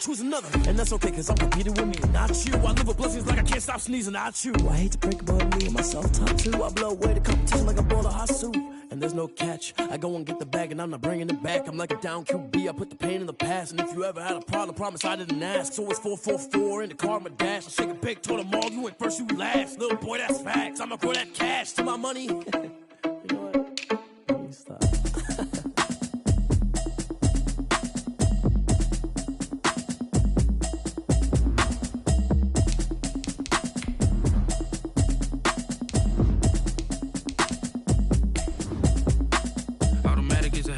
choose another. And that's okay, cause I'm competing with me, not you. I live with blessings like I can't stop sneezing, not you. I hate to break about me and my self-talk too. I blow away the competition like a bowl of hot soup. And there's no catch. I go and get the bag and I'm not bringing it back. I'm like a down QB, I put the pain in the past. And if you ever had a problem, promise I didn't ask. So it's 444 in the car, my dash. I shake a big, told them all, you went first, you last. Little boy, that's facts. I'ma grow that cash to my money. You know what? Let me stop.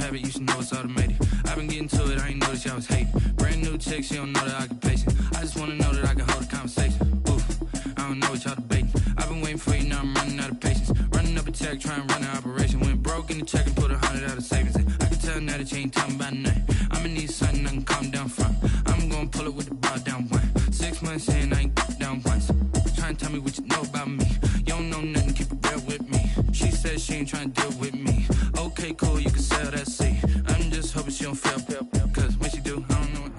You should know it's automated. I've been getting to it, I ain't noticed y'all was hating. Brand new chick, she don't know the occupation. I just wanna know that I can hold a conversation. Ooh, I don't know what y'all debating. I've been waiting for you, now I'm running out of patience. Running up a check, trying to run an operation. Went broke in the check and put 100 out of savings in. I can tell now that you ain't talking about nothing. I'ma need something I can calm down from. I'm gonna pull it with the bar down one. 6 months in, I ain't down once. Trying to tell me what you know about me. You don't know nothing, keep it real with me. She said she ain't trying to deal with me. Okay, cool, you can sell that seat. I'm just hoping she don't fail, cause when she do, I don't know what.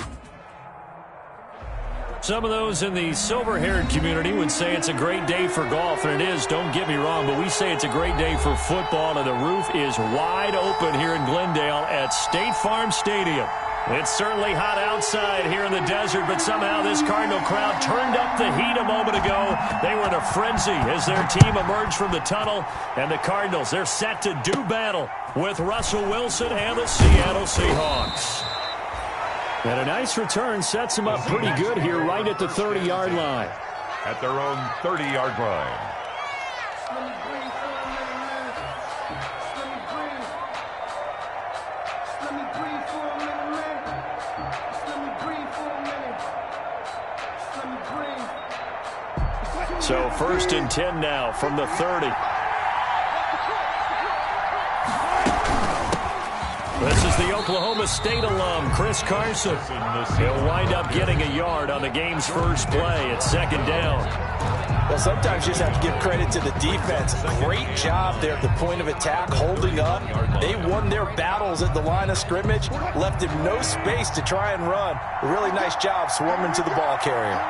Some of those in the silver-haired community would say it's a great day for golf, and it is, don't get me wrong, but we say it's a great day for football, and the roof is wide open here in Glendale at State Farm Stadium. It's certainly hot outside here in the desert, but somehow this Cardinal crowd turned up the heat a moment ago. They were in a frenzy as their team emerged from the tunnel, and the Cardinals, they're set to do battle with Russell Wilson and the Seattle Seahawks. And a nice return sets them up pretty good here right at the 30-yard line. At their own 30-yard line. So 1st and 10 now from the 30. This is the Oklahoma State alum, Chris Carson. He'll wind up getting a yard on the game's first play at 2nd down. Well, sometimes you just have to give credit to the defense. Great job there at the point of attack, holding up. They won their battles at the line of scrimmage, left him no space to try and run. A really nice job swarming to the ball carrier.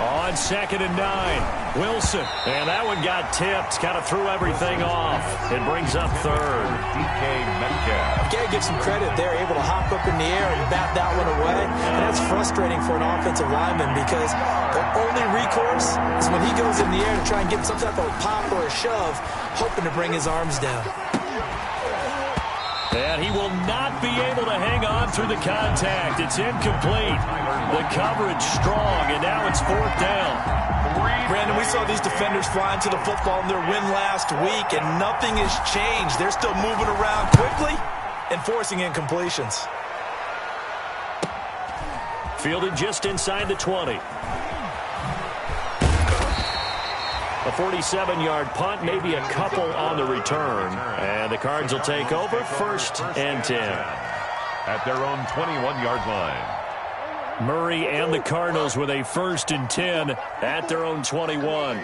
On 2nd and 9, Wilson. And that one got tipped, kind of threw everything off. It brings up 3rd. DK Metcalf. Got to give some credit there, able to hop up in the air and bat that one away. And that's frustrating for an offensive lineman because the only recourse is when he goes in the air to try and get some type of pop or a shove, hoping to bring his arms down. And he will not be able to hang on through the contact. It's incomplete. The coverage strong, and now it's 4th down. Brandon, we saw these defenders flying to the football in their win last week, and nothing has changed. They're still moving around quickly and forcing incompletions. Fielded just inside the 20. A 47-yard punt, maybe a couple on the return. And the Cards will take over 1st and 10. At their own 21-yard line. Murray and the Cardinals with a 1st and 10 at their own 21.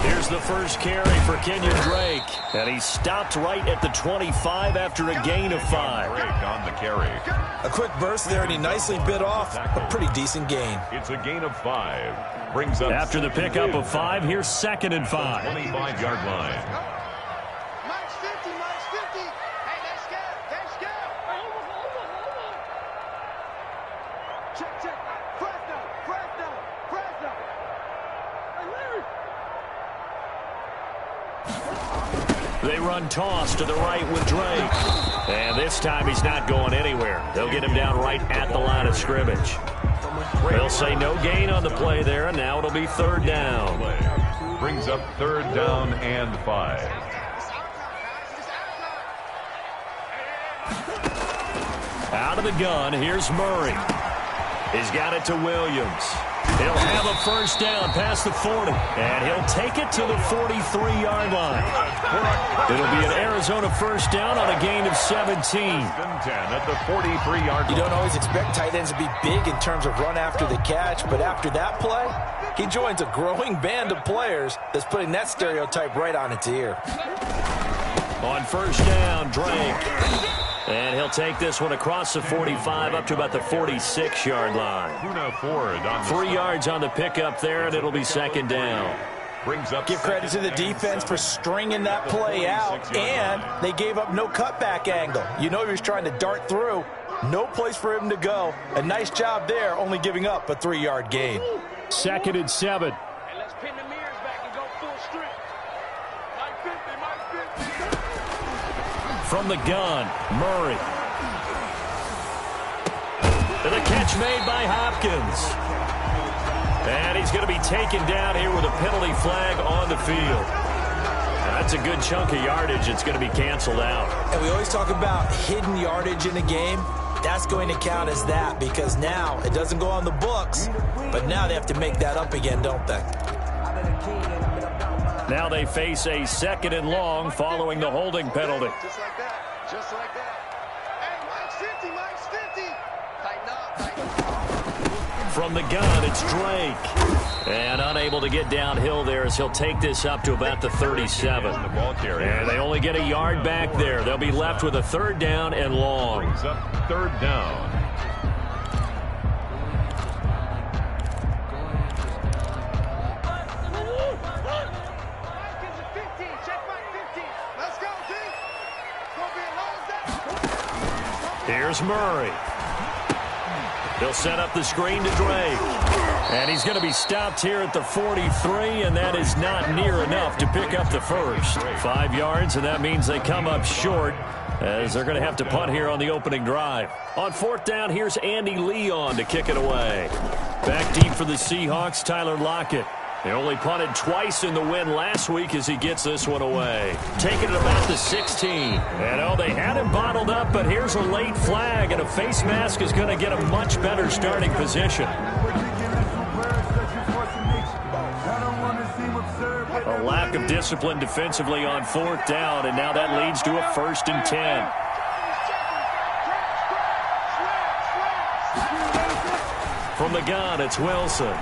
Here's the first carry for Kenyon Drake. And he stopped right at the 25 after a gain of 5. Drake on the carry. A quick burst there, and he nicely bit off a pretty decent gain. It's a gain of 5. Brings up after the pickup of 5, here's 2nd and 5. 25-yard line. They run toss to the right with Drake. And this time he's not going anywhere. They'll get him down right at the line of scrimmage. They'll say no gain on the play there, and now it'll be 3rd down. Brings up 3rd down and 5. Out of the gun, here's Murray. He's got it to Williams. He'll have a 1st down past the 40, and he'll take it to the 43-yard line. It'll be an Arizona 1st down on a gain of 17. 10 at the 43-yard line. You don't always expect tight ends to be big in terms of run after the catch, but after that play, he joins a growing band of players that's putting that stereotype right on its ear. On 1st down, Drake. And he'll take this one across the 45 up to about the 46-yard line. 3 yards on the pickup there, and it'll be second down. Give credit to the defense for stringing that play out, and they gave up no cutback angle. You know he was trying to dart through. No place for him to go. A nice job there, only giving up a 3-yard gain. 2nd and 7. And let's pin the mirrors back and go full strength. Mike 50. From the gun, Murray. And the catch made by Hopkins. And he's going to be taken down here with a penalty flag on the field. And that's a good chunk of yardage. It's going to be canceled out. And we always talk about hidden yardage in a game. That's going to count as that because now it doesn't go on the books, but now they have to make that up again, don't they? Now they face a 2nd and long following the holding penalty. Just like that. Just like that. Hey, Mike's 50. Tighten up. From the gun, it's Drake. And unable to get downhill there as he'll take this up to about the 37. And they only get a yard back there. They'll be left with a 3rd down and long. Brings up 3rd down. Here's Murray. He'll set up the screen to Drake. And he's going to be stopped here at the 43, and that is not near enough to pick up the first. 5 yards, and that means they come up short as they're going to have to punt here on the opening drive. On 4th down, here's Andy Leon to kick it away. Back deep for the Seahawks, Tyler Lockett. They only punted twice in the win last week as he gets this one away. Taking it about the 16. And they had him bottled up, but here's a late flag, and a face mask is going to get a much better starting position. A lack of discipline defensively on 4th down, and now that leads to a 1st and 10. From the gun, it's Wilson.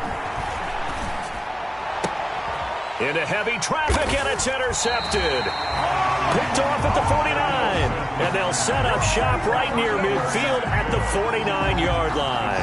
Into heavy traffic, and it's intercepted. Picked off at the 49. And they'll set up shop right near midfield at the 49-yard line.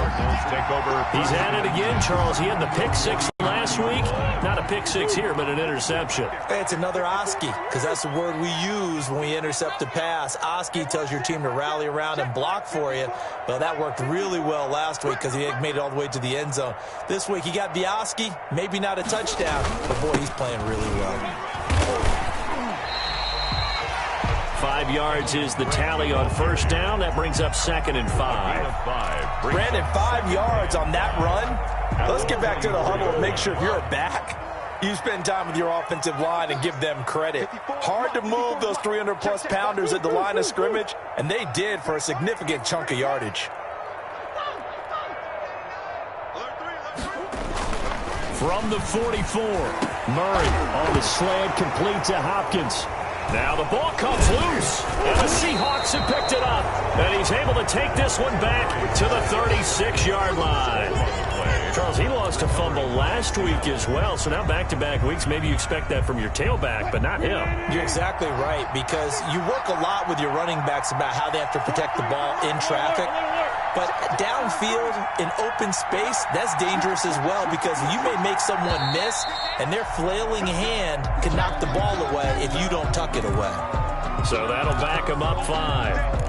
He's at it again, Charles. He had the pick 6 last week. Not a pick 6 here, but an interception. It's another Oski, because that's the word we use when we intercept a pass. Oski tells your team to rally around and block for you. Well, that worked really well last week because he made it all the way to the end zone. This week he got the Oski, maybe not a touchdown, but boy, he's playing really well. 5 yards is the tally on 1st down. That brings up 2nd and 5. Brandon, 5 yards on that run. Let's get back to the huddle and make sure if you're back, you spend time with your offensive line and give them credit. Hard to move those 300-plus pounders at the line of scrimmage, and they did for a significant chunk of yardage. From the 44, Murray on the slant, complete to Hopkins. Now the ball comes loose, and the Seahawks have picked it up. And he's able to take this one back to the 36-yard line. Charles, he lost a fumble last week as well, so now back-to-back weeks, maybe you expect that from your tailback, but not him. You're exactly right, because you work a lot with your running backs about how they have to protect the ball in traffic. But downfield, in open space, that's dangerous as well, because you may make someone miss, and their flailing hand can knock the ball away if you don't tuck it away. So that'll back them up 5.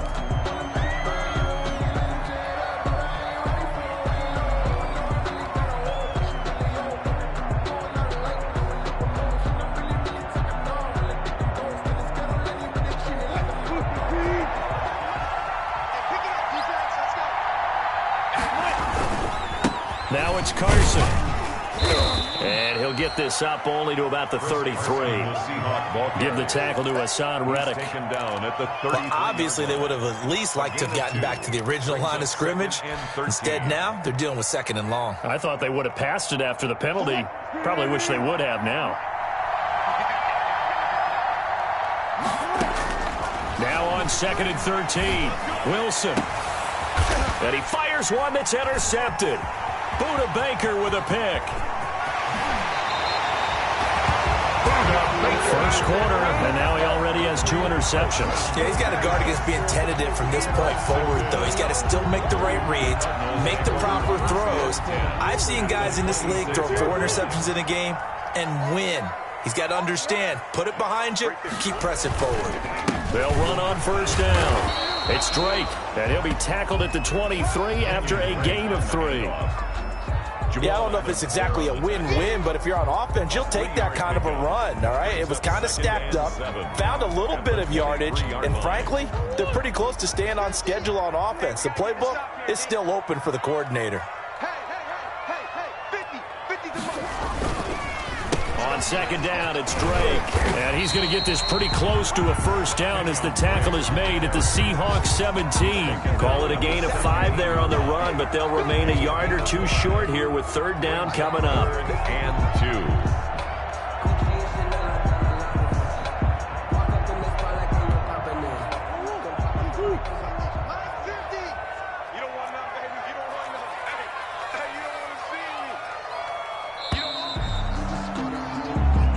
Now it's Carson. And he'll get this up only to about the 33. Give the tackle to Hassan Reddick. Well, obviously, they would have at least liked to have gotten back to the original line of scrimmage. Instead, now, they're dealing with 2nd and long. I thought they would have passed it after the penalty. Probably wish they would have now. Now on 2nd and 13. Wilson. And he fires one that's intercepted. Buda Baker with a pick. First quarter, and now he already has 2 interceptions. Yeah, he's got to guard against being tentative from this point forward, though. He's got to still make the right reads, make the proper throws. I've seen guys in this league throw 4 interceptions in a game and win. He's got to understand, put it behind you, keep pressing forward. They'll run on first down. It's Drake, and he'll be tackled at the 23 after a gain of 3. Yeah, I don't know if it's exactly a win-win, but if you're on offense, you'll take that kind of a run, all right? It was kind of stacked up, found a little bit of yardage, and frankly, they're pretty close to staying on schedule on offense. The playbook is still open for the coordinator. On second down, it's Drake, and he's going to get this pretty close to a first down as the tackle is made at the Seahawks 17. Call it a gain of 5 there on the run, but they'll remain a yard or 2 short here with third down coming up. 3rd and 2.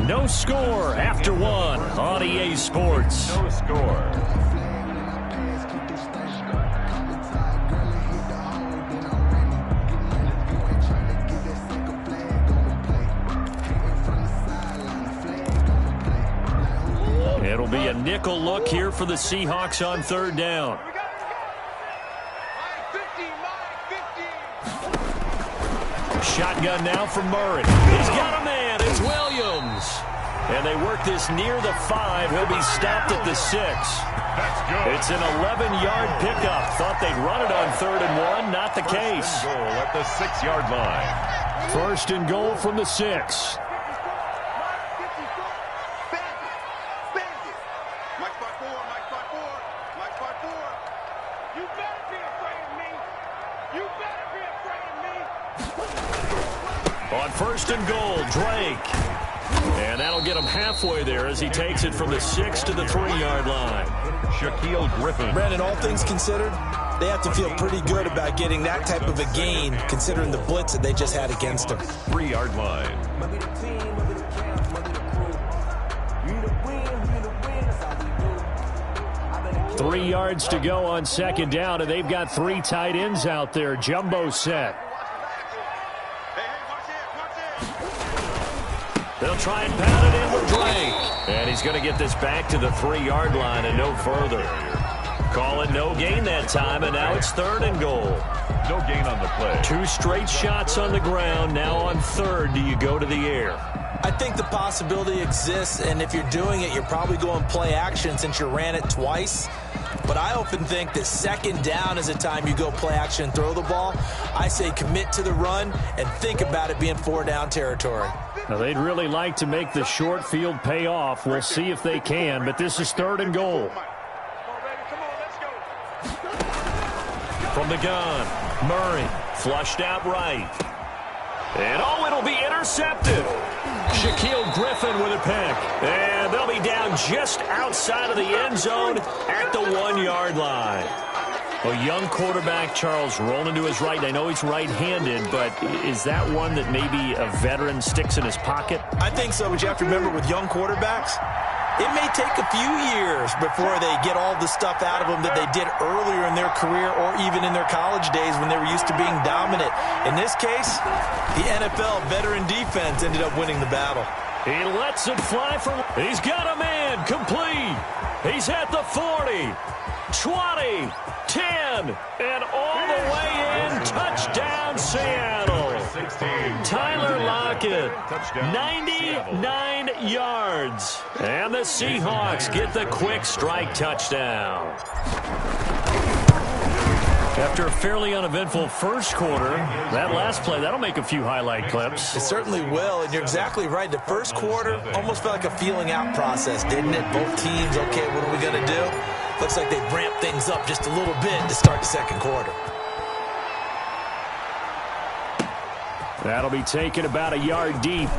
No score after 1 on EA Sports. No score. It'll be a nickel look here for the Seahawks on third down. Shotgun now from Murray. He's got a man. It's Williams. And they work this near the 5. He'll be stopped at the 6. It's an 11-yard pickup. Thought they'd run it on 3rd and 1. Not the case. First and goal at the 6-yard line. First and goal from the 6. On first and goal, Drake. And that'll get him halfway there as he takes it from the 6 to the 3-yard line. Shaquille Griffin. Brandon, all things considered, they have to feel pretty good about getting that type of a gain considering the blitz that they just had against them. 3-yard line. Three yards to go on second down, and they've got 3 tight ends out there. Jumbo set. They'll try and pound it in with Drake. And he's going to get this back to the 3-yard line and no further. Call it no gain that time, and now it's 3rd and goal. No gain on the play. 2 straight shots on the ground. Now on 3rd, do you go to the air? I think the possibility exists, and if you're doing it, you're probably going play action since you ran it twice. But I often think that second down is a time you go play action and throw the ball. I say commit to the run and think about it being 4-down territory. Now, they'd really like to make the short field pay off. We'll see if they can, but this is 3rd and goal. From the gun, Murray flushed out right. And it'll be intercepted. Shaquille Griffin with a pick. And they'll be down just outside of the end zone at the 1-yard line. A young quarterback, Charles, rolling to his right. I know he's right-handed, but is that one that maybe a veteran sticks in his pocket? I think so, but you have to remember with young quarterbacks, it may take a few years before they get all the stuff out of them that they did earlier in their career or even in their college days when they were used to being dominant. In this case, the NFL veteran defense ended up winning the battle. He lets it fly from... He's got a man complete. He's at the 40, 20, 10, and all the way in. Touchdown, Seattle. Tyler Lockett, 99 yards. And the Seahawks get the quick strike touchdown. After a fairly uneventful first quarter, that last play, that'll make a few highlight clips. It certainly will, and you're exactly right. The first quarter almost felt like a feeling out process, didn't it? Both teams, okay, what are we going to do? Looks like they've ramped things up just a little bit to start the second quarter. That'll be taken about a yard deep.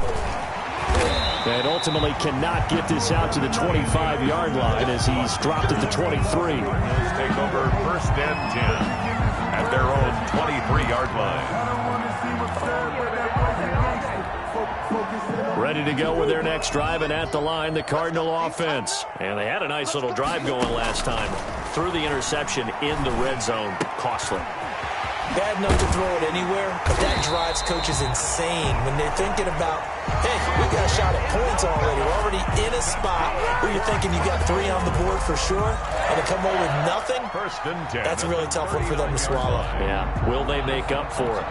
And ultimately cannot get this out to the 25-yard line as he's dropped at the 23. Take over 1st and 10 at their own 23-yard line. Ready to go with their next drive, and at the line, the Cardinal offense. And they had a nice little drive going last time. Threw the interception in the red zone. Costly. Bad enough to throw it anywhere, but that drives coaches insane when they're thinking about, hey, we got a shot at points already. We're already in a spot where you're thinking you got 3 on the board for sure, and to come away with nothing, that's a really tough one for them to swallow. Yeah, will they make up for it?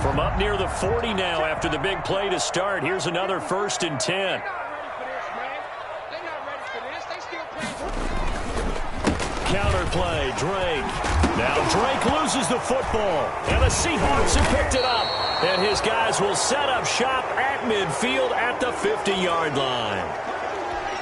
From up near the 40 now after the big play to start, here's another 1st and 10. Counter play, Drake. Now Drake loses the football, and the Seahawks have picked it up. And his guys will set up shop at midfield at the 50-yard line.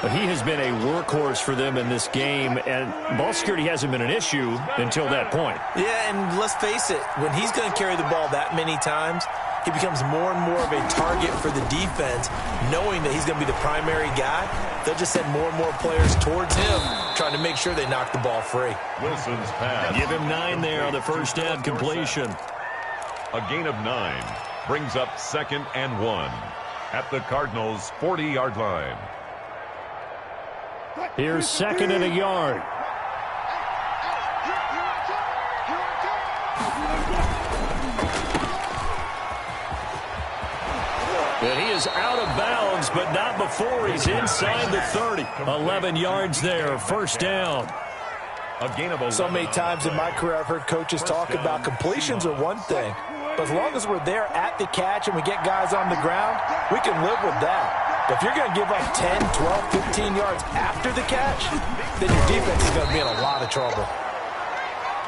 But he has been a workhorse for them in this game, and ball security hasn't been an issue until that point. Yeah, and let's face it, when he's going to carry the ball that many times, he becomes more and more of a target for the defense, knowing that he's going to be the primary guy. They'll just send more and more players towards him, trying to make sure they knock the ball free. Wilson's pass. Give him 9 there on the first down completion. A gain of 9 brings up 2nd and 1 at the Cardinals' 40-yard line. Here's 2nd and a yard. And he is out of bounds, but not before he's inside the 30. 11 yards there, 1st down. A gain of 11. So many times in my career I've heard coaches talk about completions are one thing, but as long as we're there at the catch and we get guys on the ground, we can live with that. But if you're going to give up 10, 12, 15 yards after the catch, then your defense is going to be in a lot of trouble.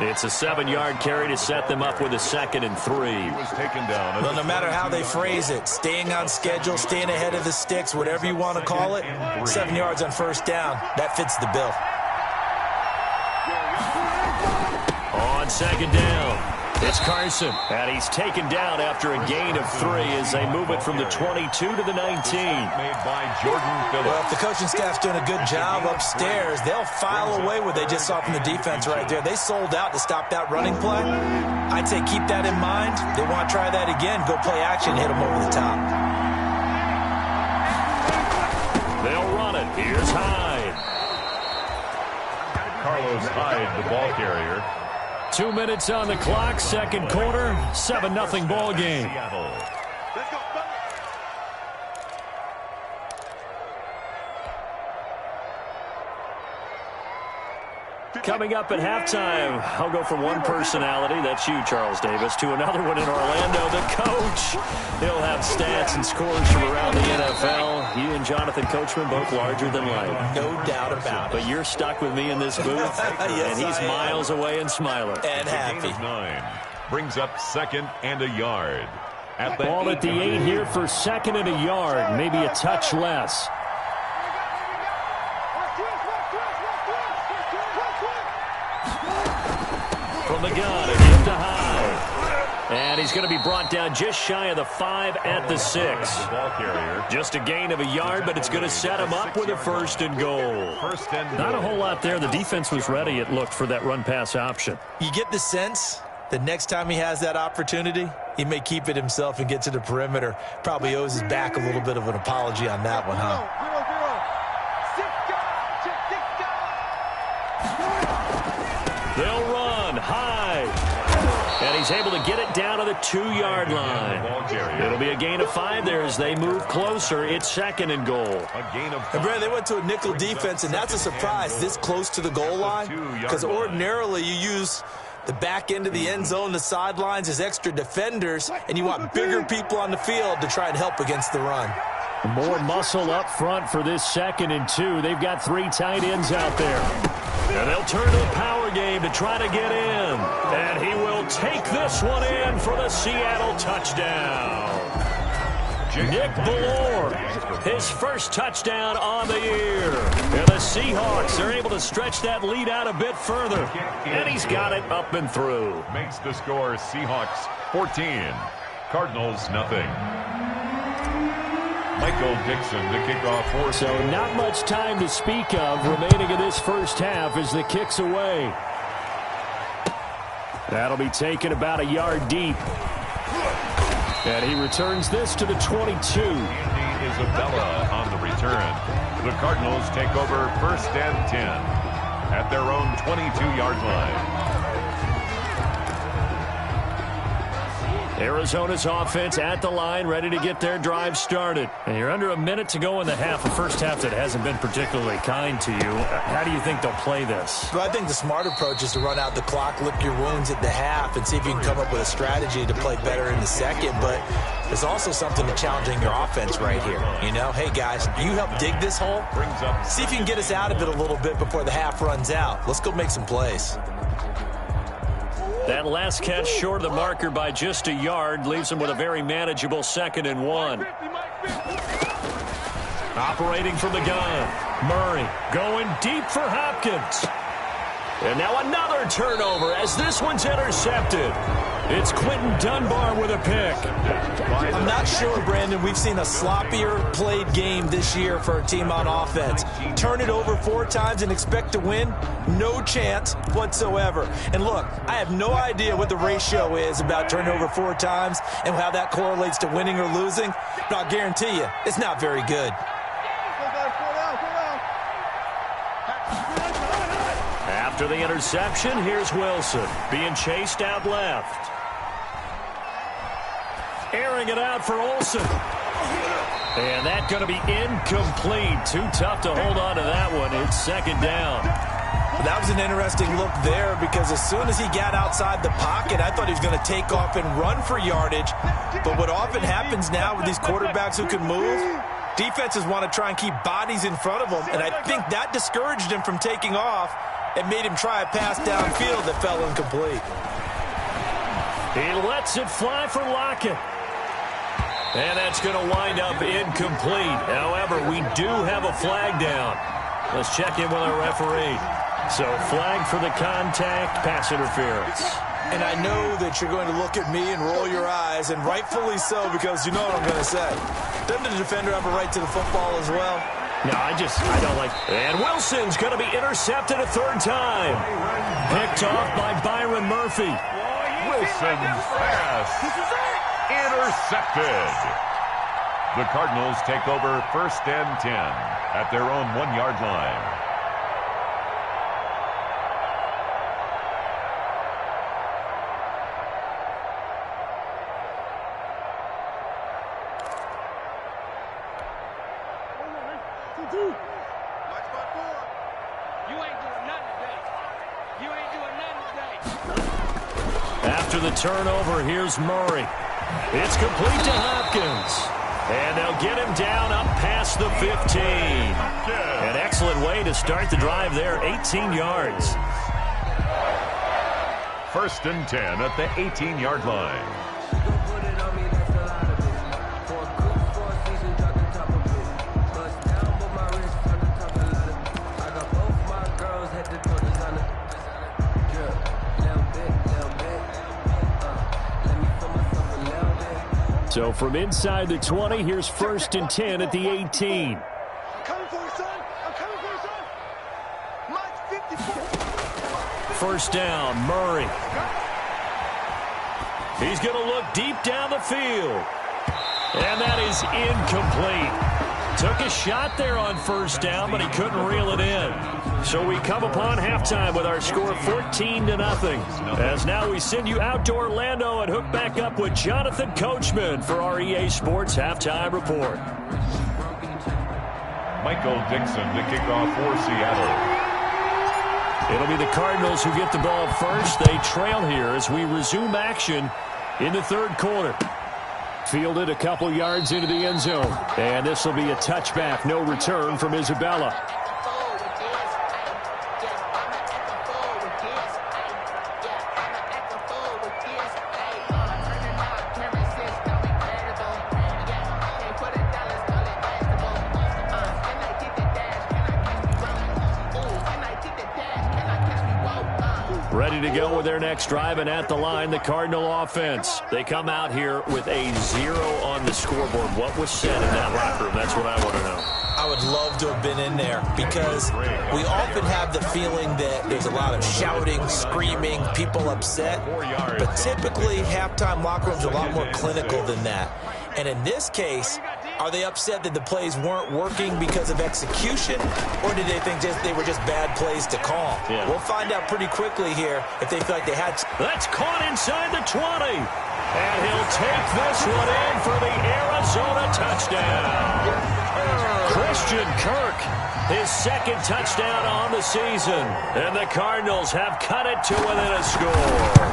It's a 7-yard carry to set them up with a 2nd and 3. He was taken down. Well, no matter how they phrase it, staying on schedule, staying ahead of the sticks, whatever you want to call it, 7 yards on 1st down, that fits the bill. On 2nd down, it's Carson. And he's taken down after a gain of 3 as they move it from the 22 to the 19. Made by Jordan Phillips. Well, if the coaching staff's doing a good job upstairs, they'll file away what they just saw from the defense right there. They sold out to stop that running play. I'd say keep that in mind. They want to try that again, go play action, hit them over the top. They'll run it. Here's Hyde. Carlos Hyde, the ball carrier. 2 minutes on the clock, 2nd quarter, 7-0 ball game. Seattle. Coming up at halftime, I'll go from one personality, that's you, Charles Davis, to another one in Orlando, the coach. He'll have stats and scores from around the NFL. You and Jonathan Coachman, both larger than life. No doubt about it. But you're stuck with me in this booth, Yes, and he's miles away and smiling. And happy. 9 brings up 2nd and a yard. At the Ball at the 8 here for 2nd and a yard, maybe a touch less. From the gun, a give to Hyde. And he's going to be brought down just shy of the 5 at the 6. ball carrier. Just a gain of a yard, but it's going to set him up with a 1st and goal. Not a whole lot there. The defense was ready, it looked, for that run-pass option. You get the sense that next time he has that opportunity, he may keep it himself and get to the perimeter. Probably owes his back a little bit of an apology on that one, huh? They'll run Hyde. And he's able to get it down to the 2-yard line. It'll be a gain of 5 there as they move closer. It's 2nd and goal. And Brad, they went to a nickel defense, and that's a surprise this close to the goal line, because ordinarily you use the back end of the end zone, the sidelines as extra defenders, and you want bigger people on the field to try and help against the run. More muscle up front for this 2nd and 2. They've got 3 tight ends out there. And they'll turn to the power game to try to get in. And he will take this one in for the Seattle touchdown. Nick Ballore, his first touchdown on the year. And the Seahawks are able to stretch that lead out a bit further. And he's got it up and through. Makes the score Seahawks 14, Cardinals nothing. Michael Dixon to kick off for. So not much time to speak of remaining in this first half as the kick's away. That'll be taken about a yard deep. And he returns this to the 22. Andy Isabella on the return. The Cardinals take over 1st and 10 at their own 22-yard line. Arizona's offense at the line, ready to get their drive started. And you're under a minute to go in the half, a first half that hasn't been particularly kind to you. How do you think they'll play this? Well, I think the smart approach is to run out the clock, lick your wounds at the half, and see if you can come up with a strategy to play better in the second. But there's also something to challenging your offense right here. You know, hey, guys, you help dig this hole. See if you can get us out of it a little bit before the half runs out. Let's go make some plays. That last catch short of the marker by just a yard leaves him with a very manageable 2nd and 1. Operating from the gun. Murray going deep for Hopkins. And now another turnover as this one's intercepted. It's Quentin Dunbar with a pick. I'm not sure, Brandon, we've seen a sloppier played game this year for a team on offense. Turn it over 4 times and expect to win? No chance whatsoever. And look, I have no idea what the ratio is about turning over 4 times and how that correlates to winning or losing, but I'll guarantee you, it's not very good. After the interception, here's Wilson being chased out left. Airing it out for Olsen. And that's going to be incomplete. Too tough to hold on to that one. It's 2nd down. That was an interesting look there because as soon as he got outside the pocket, I thought he was going to take off and run for yardage. But what often happens now with these quarterbacks who can move, defenses want to try and keep bodies in front of them. And I think that discouraged him from taking off and made him try a pass downfield that fell incomplete. He lets it fly for Lockett. And that's going to wind up incomplete. However, we do have a flag down. Let's check in with our referee. So, flag for the contact, pass interference. And I know that you're going to look at me and roll your eyes, and rightfully so, because you know what I'm going to say. Doesn't the defender have a right to the football as well? No, I don't like. And Wilson's going to be intercepted a 3rd time. Picked off by Byron Murphy. Wilson's pass intercepted. The Cardinals take over 1st and 10 at their own 1-yard line. After the turnover, here's Murray. It's complete to Hopkins. And they'll get him down up past the 15. An excellent way to start the drive there, 18 yards. 1st and 10 at the 18-yard line. So from inside the 20, here's 1st and 10 at the 18. I'm coming for you, son. I'm coming for you, son. Mike 54. 1st down, Murray. He's going to look deep down the field. And that is incomplete. Took a shot there on 1st down, but he couldn't reel it in. So we come upon halftime with our score 14-0. As now we send you out to Orlando and hook back up with Jonathan Coachman for our EA Sports Halftime Report. Michael Dixon to kick off for Seattle. It'll be the Cardinals who get the ball first. They trail here as we resume action in the 3rd quarter. Fielded a couple yards into the end zone. And this will be a touchback. No return from Isabella. Ready to go with their next drive, and at the line, the Cardinal offense. They come out here with a 0 on the scoreboard. What was said in that locker room? That's what I want to know. I would love to have been in there because we often have the feeling that there's a lot of shouting, screaming, people upset. But typically, halftime locker rooms are a lot more clinical than that. And in this case, are they upset that the plays weren't working because of execution, or did they think they were just bad plays to call? Yeah. We'll find out pretty quickly here if they feel like they had. That's caught inside the 20. And he'll take this one in for the Arizona touchdown. Christian Kirk, his second touchdown on the season. And the Cardinals have cut it to within a score.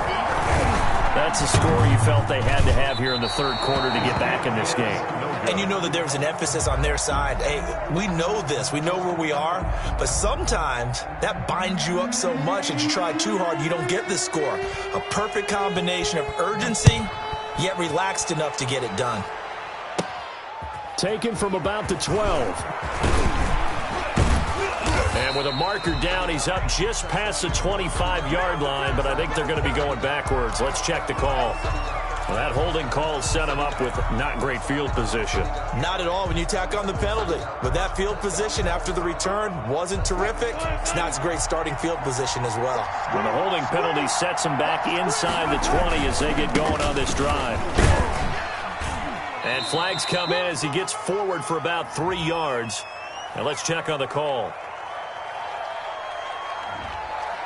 That's a score you felt they had to have here in the third quarter to get back in this game. And you know that there was an emphasis on their side. Hey, we know this. We know where we are. But sometimes that binds you up so much that you try too hard, you don't get the score. A perfect combination of urgency, yet relaxed enough to get it done. Taken from about the 12. And with a marker down, he's up just past the 25-yard line, but I think they're going to be going backwards. Let's check the call. Well, that holding call set him up with not great field position. Not at all when you tack on the penalty. But that field position after the return wasn't terrific. It's not a great starting field position as well. When the holding penalty sets him back inside the 20 as they get going on this drive. And flags come in as he gets forward for about 3 yards. Now let's check on the call.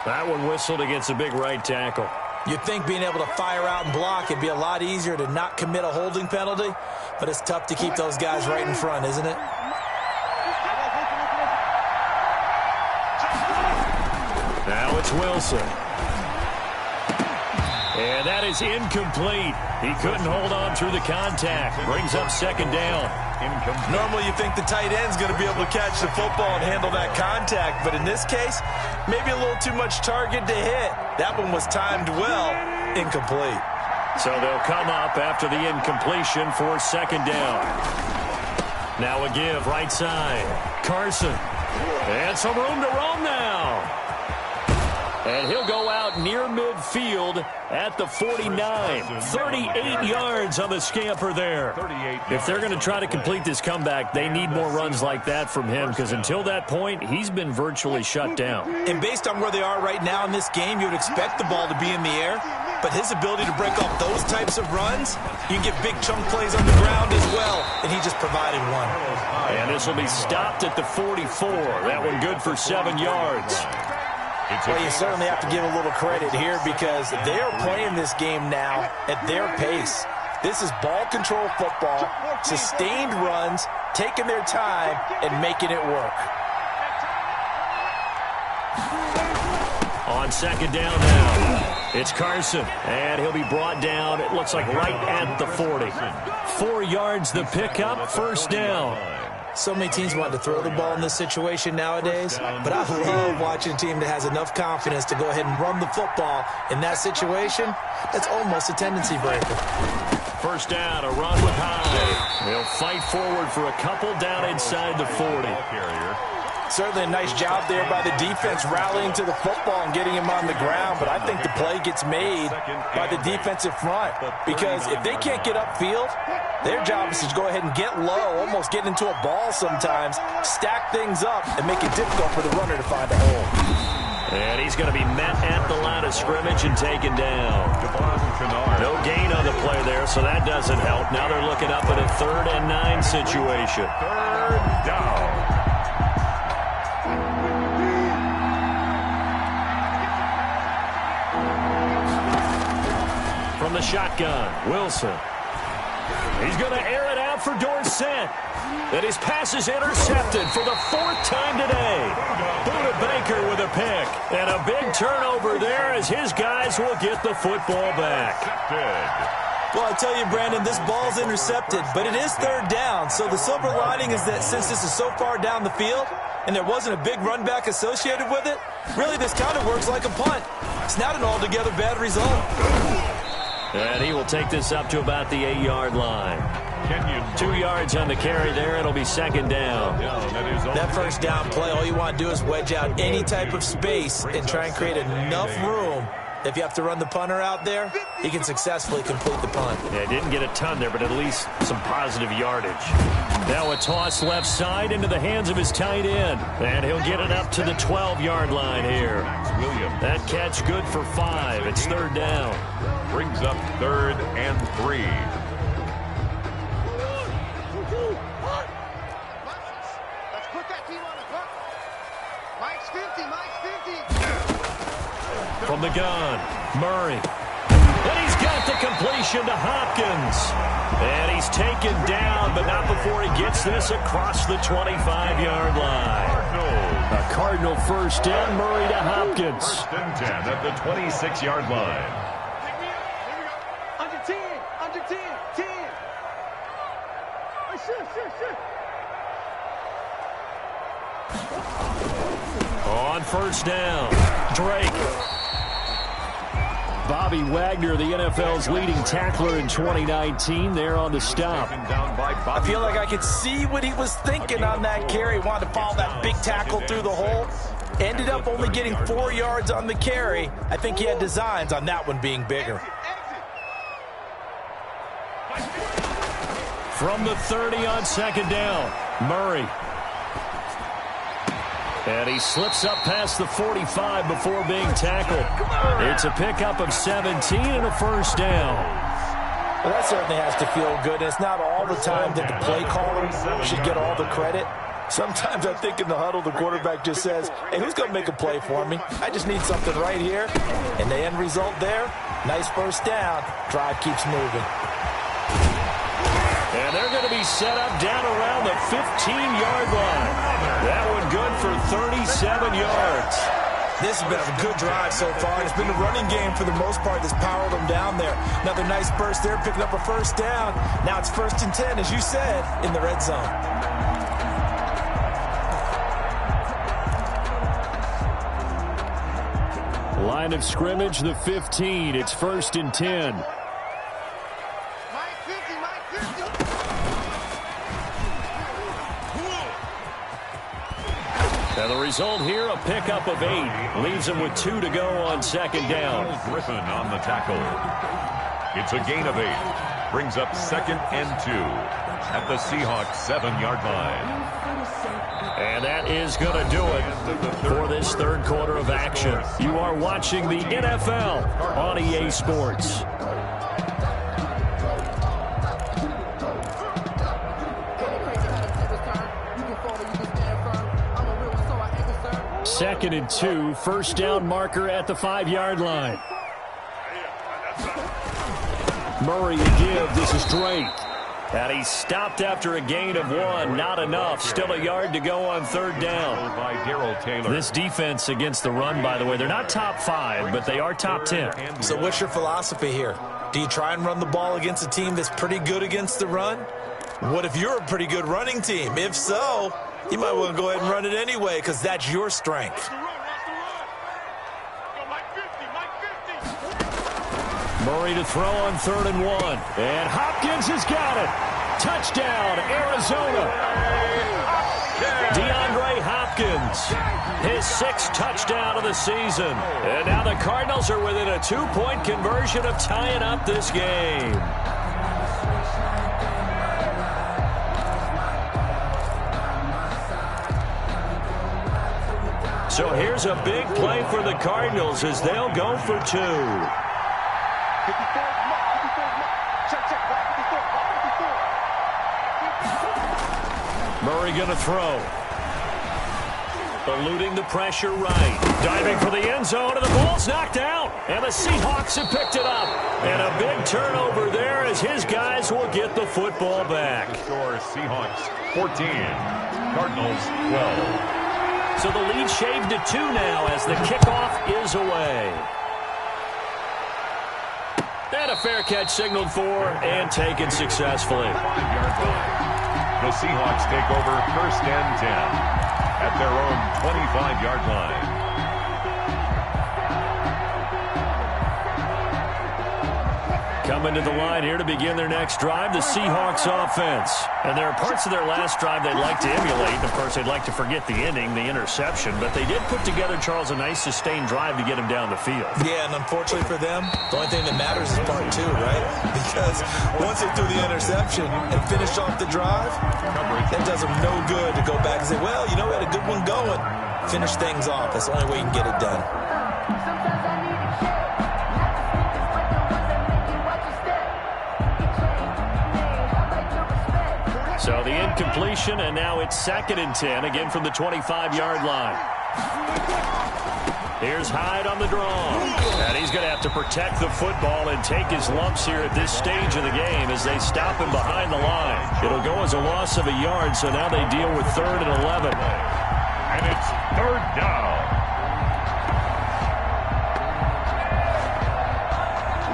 That one whistled against a big right tackle. You'd think being able to fire out and block it'd be a lot easier to not commit a holding penalty, but it's tough to keep those guys right in front, isn't it? Now it's Wilson. And that is incomplete. He couldn't hold on through the contact. Brings up second down. Normally you think the tight end's going to be able to catch the football and handle that contact, but in this case, maybe a little too much target to hit. That one was timed well, incomplete. So they'll come up after the incompletion for second down. Now a give, right side. Carson. And some room to roam now. And he'll go out near midfield at the 49. 38 yards on the scamper there. If they're going to try to complete this comeback, they need more runs like that from him because until that point, he's been virtually shut down. And based on where they are right now in this game, you would expect the ball to be in the air. But his ability to break off those types of runs, you can get big chunk plays on the ground as well. And he just provided one. And this will be stopped at the 44. That one good for 7 yards. Well, you certainly have to give a little credit here because they are playing this game now at their pace. This is ball control football, sustained runs, taking their time, and making it work. On second down now, it's Carson, and he'll be brought down, it looks like right at the 40. 4 yards the pickup, first down. So many teams want to throw the ball in this situation nowadays, but I love watching a team that has enough confidence to go ahead and run the football. In that situation, that's almost a tendency breaker. First down, a run with High. He'll fight forward for a couple down inside the 40. Certainly a nice job there by the defense rallying to the football and getting him on the ground, but I think the play gets made by the defensive front because if they can't get upfield, their job is to go ahead and get low, almost get into a ball sometimes, stack things up, and make it difficult for the runner to find a hole. And he's going to be met at the line of scrimmage and taken down. No gain on the play there, so that doesn't help. Now they're looking up at a 3rd and 9 situation. Third down. From the shotgun, Wilson. He's going to air it out for Dorsett. And his pass is intercepted for the 4th time today. Buda Baker with a pick. And a big turnover there as his guys will get the football back. Well, I tell you, Brandon, this ball's intercepted, but it is 3rd down. So the silver lining is that since this is so far down the field and there wasn't a big run back associated with it, really this kind of works like a punt. It's not an altogether bad result. And he will take this up to about the 8-yard line. 2 yards on the carry there. It'll be second down. That first down play, all you want to do is wedge out any type of space and try and create enough room If you have to run the punter out there, he can successfully complete the punt. Yeah, didn't get a ton there, but at least some positive yardage. Now a toss left side into the hands of his tight end. And he'll get it up to the 12-yard line here. That catch good for 5. It's third down. Brings up 3rd and 3. Let's put that team on the clock. Mike's 50, Mike's 50. From the gun, Murray. And he's got the completion to Hopkins. And he's taken down, but not before he gets this across the 25-yard line. A Cardinal first down, Murray to Hopkins. 1st and 10 at the 26-yard line. Under 10, under 10, 10. Shoot. On first down, Drake. Bobby Wagner, the NFL's leading tackler in 2019, there on the stop. I feel like I could see what he was thinking on that carry. Wanted to follow that big tackle through the hole. Ended up only getting 4 yards on the carry. I think he had designs on that one being bigger. From the 30 on second down, Murray. And he slips up past the 45 before being tackled. It's a pickup of 17 and a first down. Well, that certainly has to feel good. It's not all the time that the play caller should get all the credit. Sometimes I think in the huddle, the quarterback just says, hey, who's going to make a play for me? I just need something right here. And the end result there, nice first down. Drive keeps moving. And they're going to be set up down around the 15-yard line. That one good for 37 yards. This has been a good drive so far. It's been the running game for the most part that's powered them down there. Another nice burst there, picking up a first down. Now it's 1st and 10, as you said, in the red zone. Line of scrimmage, the 15. It's 1st and 10. And the result here, a pickup of 8. Leaves him with 2 to go on second down. Griffin on the tackle. It's a gain of 8. Brings up 2nd and 2 at the Seahawks 7-yard line. And that is going to do it for this third quarter of action. You are watching the NFL on EA Sports. Second and 2, first down marker at the 5-yard line. Murray to give. This is Drake. And he stopped after a gain of 1. Not enough. Still a yard to go on third down. This defense against the run, by the way, they're not top 5, but they are top 10. So what's your philosophy here? Do you try and run the ball against a team that's pretty good against the run? What if you're a pretty good running team? If so, you might want to go ahead and run it anyway because that's your strength. Murray to throw on 3rd and 1. And Hopkins has got it. Touchdown, Arizona. DeAndre Hopkins, his 6th touchdown of the season. And now the Cardinals are within a 2-point conversion of tying up this game. So here's a big play for the Cardinals as they'll go for 2. Murray going to throw. Eluding the pressure right. Diving for the end zone, and the ball's knocked out. And the Seahawks have picked it up. And a big turnover there as his guys will get the football back. The score, Seahawks 14, Cardinals 12. So the lead shaved to 2 now as the kickoff is away. And a fair catch signaled for and taken successfully. 5-yard line. The Seahawks take over 1st and 10 at their own 25-yard line. Coming to the line here to begin their next drive, the Seahawks offense. And there are parts of their last drive they'd like to emulate. Of course, they'd like to forget the ending, the interception. But they did put together, Charles, a nice sustained drive to get him down the field. Yeah, and unfortunately for them, the only thing that matters is part 2, right? Because once they threw the interception and finished off the drive, that does them no good to go back and say, well, you know, we had a good one going. Finish things off. That's the only way you can get it done. So the incompletion, and now it's 2nd and 10, again from the 25-yard line. Here's Hyde on the draw. And he's going to have to protect the football and take his lumps here at this stage of the game as they stop him behind the line. It'll go as a loss of a yard, so now they deal with 3rd and 11. And it's 3rd down.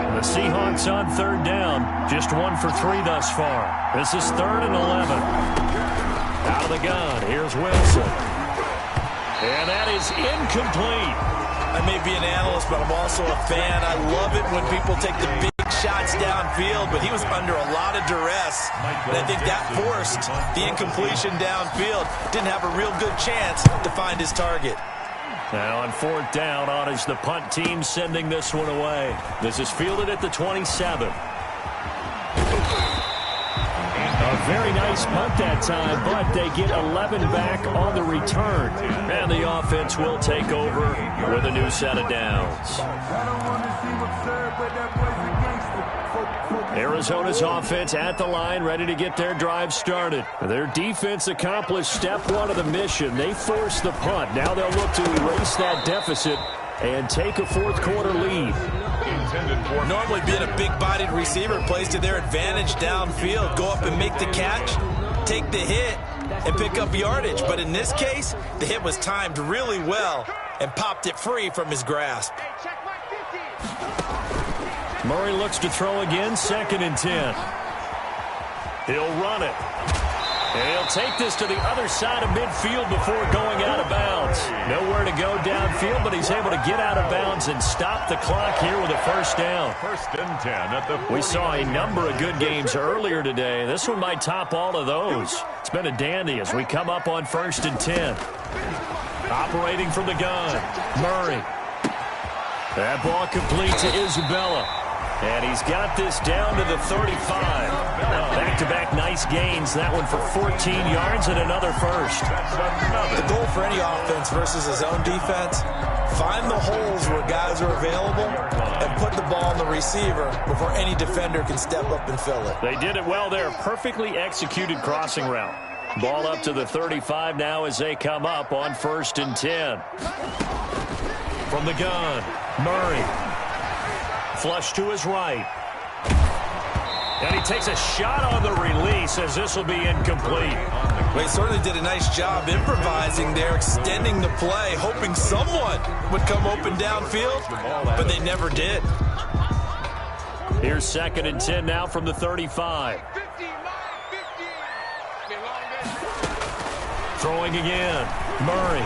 The Seahawks on 3rd down, just 1 for 3 thus far. This is 3rd and 11. Out of the gun, here's Wilson. And that is incomplete. I may be an analyst, but I'm also a fan. I love it when people take the big shots downfield, but he was under a lot of duress. And I think that forced the incompletion downfield. Didn't have a real good chance to find his target. Now on 4th down, on is the punt team sending this one away. This is fielded at the 27. A very nice punt that time, but they get 11 back on the return. And the offense will take over with a new set of downs. Arizona's offense at the line, ready to get their drive started. Their defense accomplished step 1 of the mission. They forced the punt. Now they'll look to erase that deficit and take a 4th quarter lead. Normally being a big-bodied receiver plays to their advantage downfield. Go up and make the catch, take the hit, and pick up yardage. But in this case, the hit was timed really well and popped it free from his grasp. Murray looks to throw again, 2nd and 10. He'll run it. And he'll take this to the other side of midfield before going out of bounds. Nowhere to go downfield, but he's able to get out of bounds and stop the clock here with a 1st down. 1st and 10 at the 40. We saw a number of good games earlier today. This one might top all of those. It's been a dandy as we come up on 1st and 10. Operating from the gun, Murray. That ball complete to Isabella. And he's got this down to the 35. Back-to-back nice gains. That one for 14 yards and another 1st. The goal for any offense versus his own defense, find the holes where guys are available and put the ball on the receiver before any defender can step up and fill it. They did it well there. Perfectly executed crossing route. Ball up to the 35 now as they come up on 1st and 10. From the gun, Murray. Flush to his right. And he takes a shot on the release as this will be incomplete. Well, he certainly did a nice job improvising there, extending the play, hoping someone would come open downfield, but they never did. Here's 2nd and 10 now from the 35. Throwing again, Murray.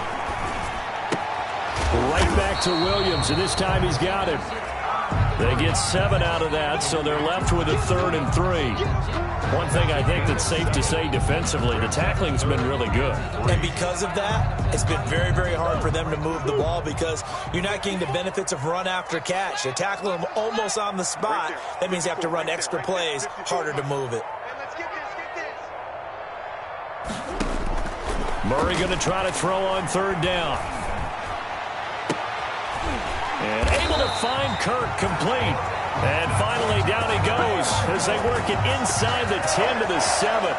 Right back to Williams, and this time he's got it. They get 7 out of that, so they're left with a 3rd and 3. One thing I think that's safe to say defensively, the tackling's been really good. And because of that, it's been very, very hard for them to move the ball because you're not getting the benefits of run after catch. They're tackling them almost on the spot. That means you have to run extra plays, harder to move it. Murray going to try to throw on 3rd down. And able to find Kirk complete. And finally down he goes as they work it inside the 10 to the 7.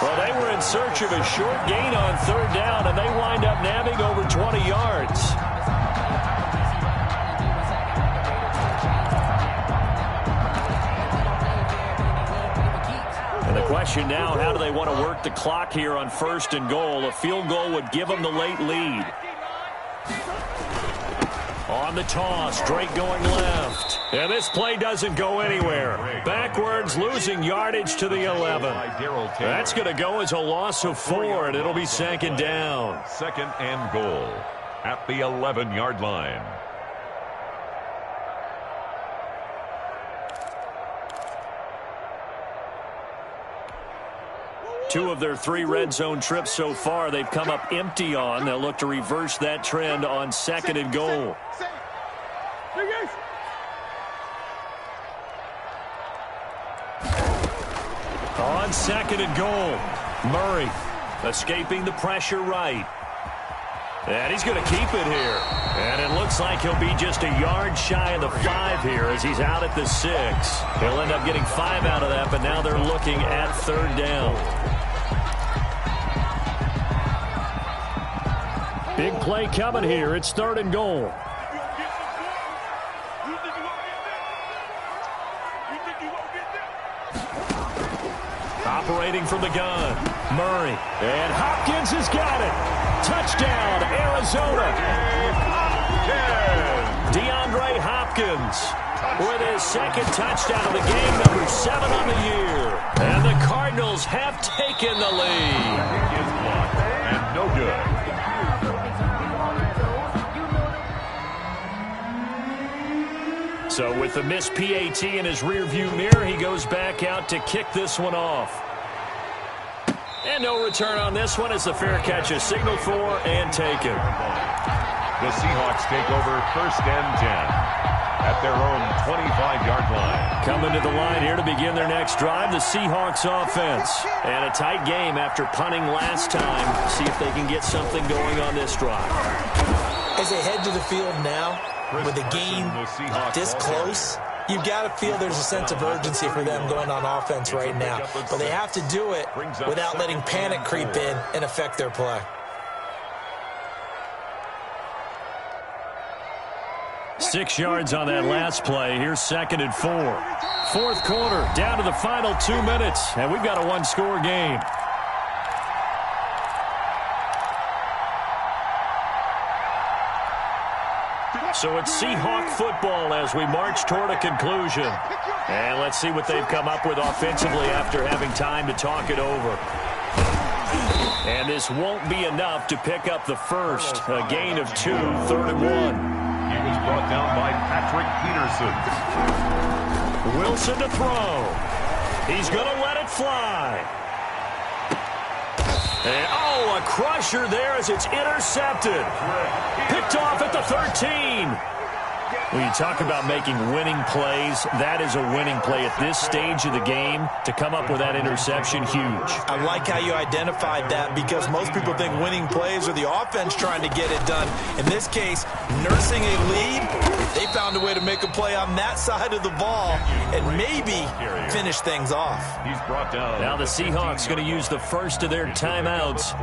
Well, they were in search of a short gain on 3rd down, and they wind up nabbing over 20 yards. And the question now, how do they want to work the clock here on 1st and goal? A field goal would give them the late lead. On the toss, Drake going left. And this play doesn't go anywhere. Backwards, losing yardage to the 11. That's going to go as a loss of 4, and it'll be 2nd down. 2nd and goal at the 11-yard line. 2 of their 3 red zone trips so far they've come up empty on. They'll look to reverse that trend on 2nd and goal. On 2nd and goal, Murray escaping the pressure right. And he's going to keep it here. And it looks like he'll be just a yard shy of the 5 here as he's out at the 6. He'll end up getting 5 out of that, but now they're looking at 3rd down. Big play coming here. It's 3rd and goal. Operating from the gun, Murray. And Hopkins has got it. Touchdown, Arizona. DeAndre Hopkins with his 2nd touchdown of the game, number 7 on the year. And the Cardinals have taken the lead. Is blocked and no good. So with the missed PAT in his rearview mirror, he goes back out to kick this one off. And no return on this one as the fair catch is signaled for and taken. The Seahawks take over 1st and 10 at their own 25-yard line. Coming to the line here to begin their next drive, the Seahawks offense. And a tight game after punting last time. See if they can get something going on this drive. As they head to the field now, with the game this close, you've got to feel there's a sense of urgency for them going on offense right now. But they have to do it without letting panic creep in and affect their play. 6 yards on that last play. Here's 2nd and 4. 4th quarter, down to the final 2 minutes, and we've got a 1-score game. So it's Seahawk football as we march toward a conclusion. And let's see what they've come up with offensively after having time to talk it over. And this won't be enough to pick up the first. A gain of 2, 3rd and 1. He was brought down by Patrick Peterson. Wilson to throw. He's going to let it fly. And, oh, a crusher there as it's intercepted. Picked off at the 13. When you talk about making winning plays, that is a winning play at this stage of the game. To come up with that interception, huge. I like how you identified that because most people think winning plays are the offense trying to get it done. In this case, nursing a lead, they found a way to make a play on that side of the ball and maybe finish things off. He's brought down. Now the Seahawks going to use the first of their timeouts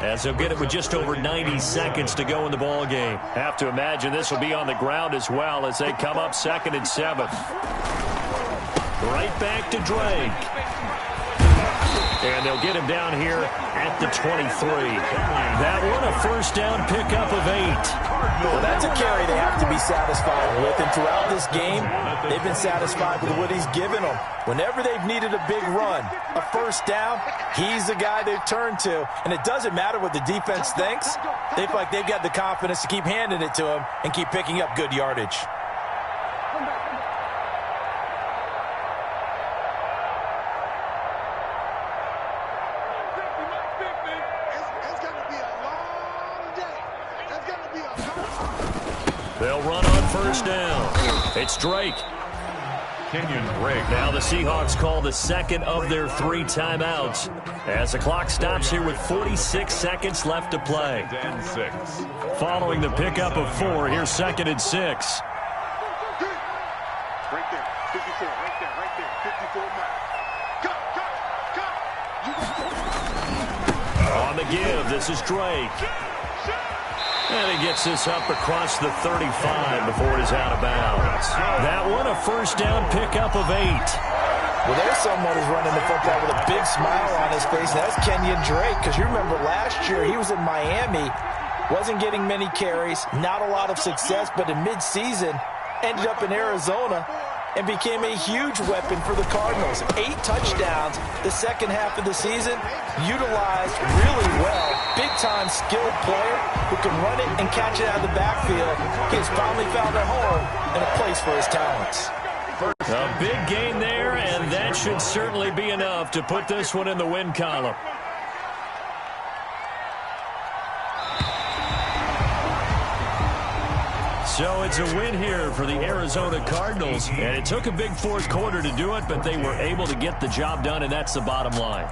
as they'll get it with just over 90 seconds to go in the ball game. Have to imagine this will be on the ground as well as they come up 2nd and 7. Right back to Drake. And they'll get him down here at the 23. That one a 1st down pickup of 8. Well, that's a carry they have to be satisfied with. And throughout this game, they've been satisfied with what he's given them. Whenever they've needed a big run, a 1st down, he's the guy they've turned to. And it doesn't matter what the defense thinks. They feel like they've got the confidence to keep handing it to him and keep picking up good yardage. They'll run on 1st down. It's Drake. Kenyon Drake. Now the Seahawks call the 2nd of their 3 timeouts as the clock stops here with 46 seconds left to play. 6. Following the pickup of 4, here's 2nd and 6. Right there, 54, right there, 54 miles. On the give, this is Drake. And he gets this up across the 35 before it is out of bounds. That one a 1st down pickup of 8. Well, there's someone who's running the football with a big smile on his face, and that's Kenyon Drake, because you remember last year he was in Miami, wasn't getting many carries, not a lot of success, but in midseason ended up in Arizona and became a huge weapon for the Cardinals. 8 touchdowns the second half of the season, utilized really well. Big-time skilled player who can run it and catch it out of the backfield. He has finally found a home and a place for his talents. A big gain there, and that should certainly be enough to put this one in the win column. So it's a win here for the Arizona Cardinals, and it took a big fourth quarter to do it, but they were able to get the job done, and that's the bottom line.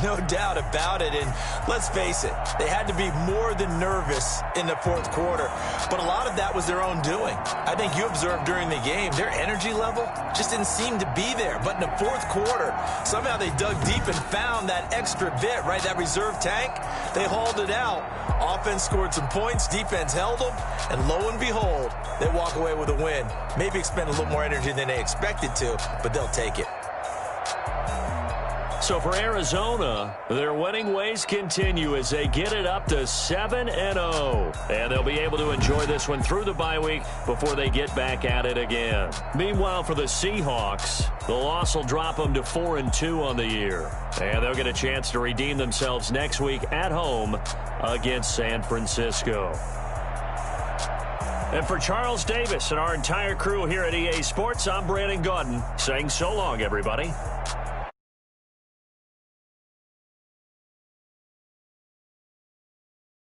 No doubt about it, and let's face it, they had to be more than nervous in the fourth quarter, but a lot of that was their own doing. I think you observed during the game, their energy level just didn't seem to be there, but in the fourth quarter, somehow they dug deep and found that extra bit, right, that reserve tank. They hauled it out. Offense scored some points, defense held them, and lo and behold, they walk away with a win. Maybe expend a little more energy than they expected to, but they'll take it. So for Arizona, their winning ways continue as they get it up to 7-0. And they'll be able to enjoy this one through the bye week before they get back at it again. Meanwhile, for the Seahawks, the loss will drop them to 4-2 on the year. And they'll get a chance to redeem themselves next week at home against San Francisco. And for Charles Davis and our entire crew here at EA Sports, I'm Brandon Gaudin saying so long, everybody.